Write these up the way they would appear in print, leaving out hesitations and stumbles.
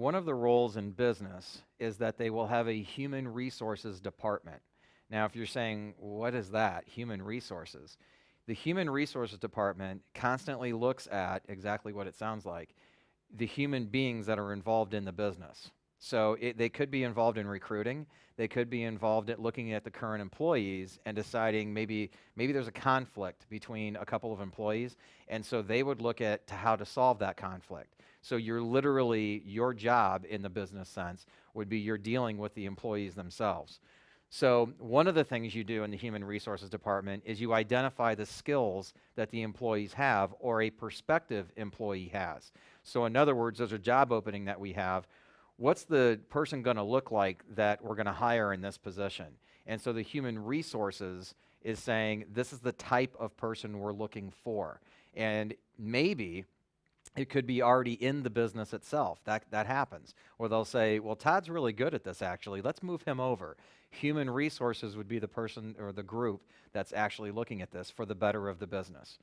one of the roles in business is that they will have a human resources department. Now, if you're saying, what is that, human resources? The human resources department constantly looks at exactly what it sounds like, the human beings that are involved in the business. So they could be involved in recruiting. They could be involved at looking at the current employees and deciding maybe there's a conflict between a couple of employees, and so they would look at to how to solve that conflict. So you're literally, your job in the business sense would be you're dealing with the employees themselves. So one of the things you do in the human resources department is you identify the skills that the employees have or a prospective employee has. So in other words, there's a job opening that we have. What's the person going to look like that we're going to hire in this position? And so the human resources is saying, this is the type of person we're looking for. And maybe it could be already in the business itself. That happens. Or they'll say, well, Todd's really good at this actually. Let's move him over. Human resources would be the person or the group that's actually looking at this for the better of the business.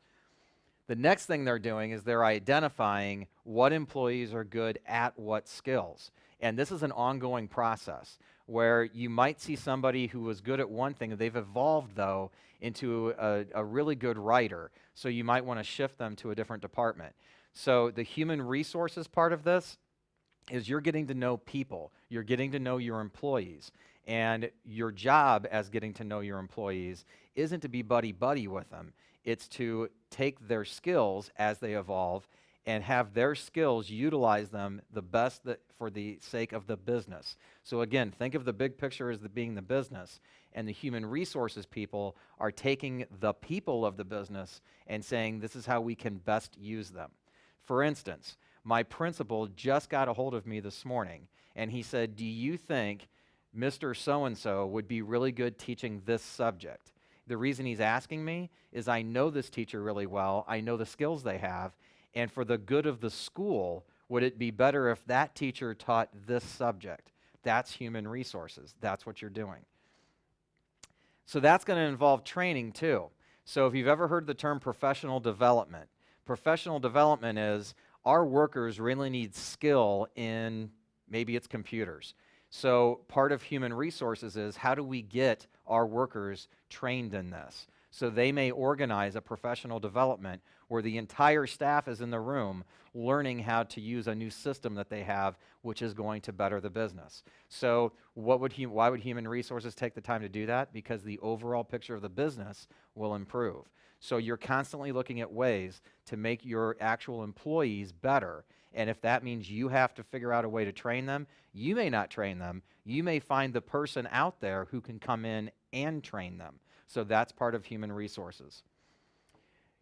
The next thing they're doing is they're identifying what employees are good at what skills. And this is an ongoing process where you might see somebody who was good at one thing. They've evolved, though, into a really good writer. So you might want to shift them to a different department. So the human resources part of this is you're getting to know people. You're getting to know your employees. And your job as getting to know your employees isn't to be buddy-buddy with them. It's to take their skills as they evolve and have their skills, utilize them the best for the sake of the business. So again, think of the big picture as being the business, and the human resources people are taking the people of the business and saying, this is how we can best use them. For instance, my principal just got a hold of me this morning, and he said, do you think Mr. So-and-so would be really good teaching this subject? The reason he's asking me is I know this teacher really well, I know the skills they have, and for the good of the school, would it be better if that teacher taught this subject? That's human resources. That's what you're doing. So that's going to involve training too. So if you've ever heard the term professional development is our workers really need skill in, maybe it's computers. So part of human resources is how do we get our workers trained in this? So they may organize a professional development where the entire staff is in the room learning how to use a new system that they have, which is going to better the business. So why would human resources take the time to do that? Because the overall picture of the business will improve. So you're constantly looking at ways to make your actual employees better. And if that means you have to figure out a way to train them, you may not train them. You may find the person out there who can come in and train them. So that's part of human resources.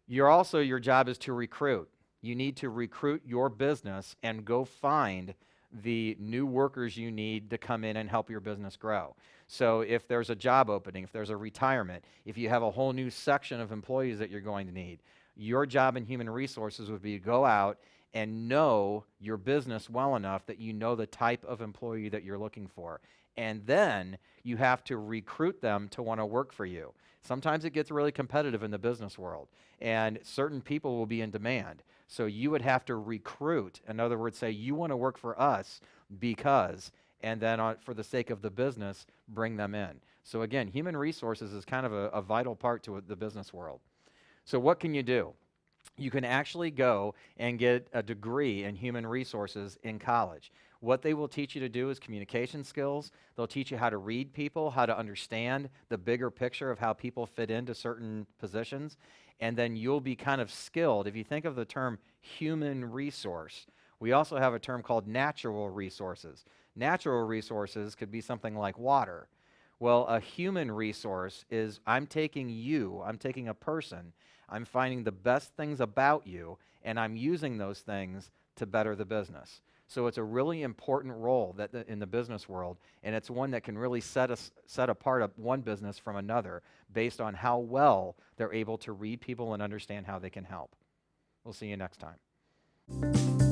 Your job is to recruit. You need to recruit your business and go find the new workers you need to come in and help your business grow. So if there's a job opening, if there's a retirement, if you have a whole new section of employees that you're going to need, your job in human resources would be to go out and know your business well enough that you know the type of employee that you're looking for. And then you have to recruit them to want to work for you. Sometimes it gets really competitive in the business world, and certain people will be in demand. So you would have to recruit. In other words, say, you want to work for us because, and then for the sake of the business, bring them in. So again, human resources is kind of a vital part to the business world. So what can you do? You can actually go and get a degree in human resources in college. What they will teach you to do is communication skills. They'll teach you how to read people, how to understand the bigger picture of how people fit into certain positions, and then you'll be kind of skilled. If you think of the term human resource, we also have a term called natural resources. Natural resources could be something like water. Well, a human resource is I'm taking a person, I'm finding the best things about you, and I'm using those things to better the business. So it's a really important role in the business world, and it's one that can really set apart one business from another based on how well they're able to read people and understand how they can help. We'll see you next time.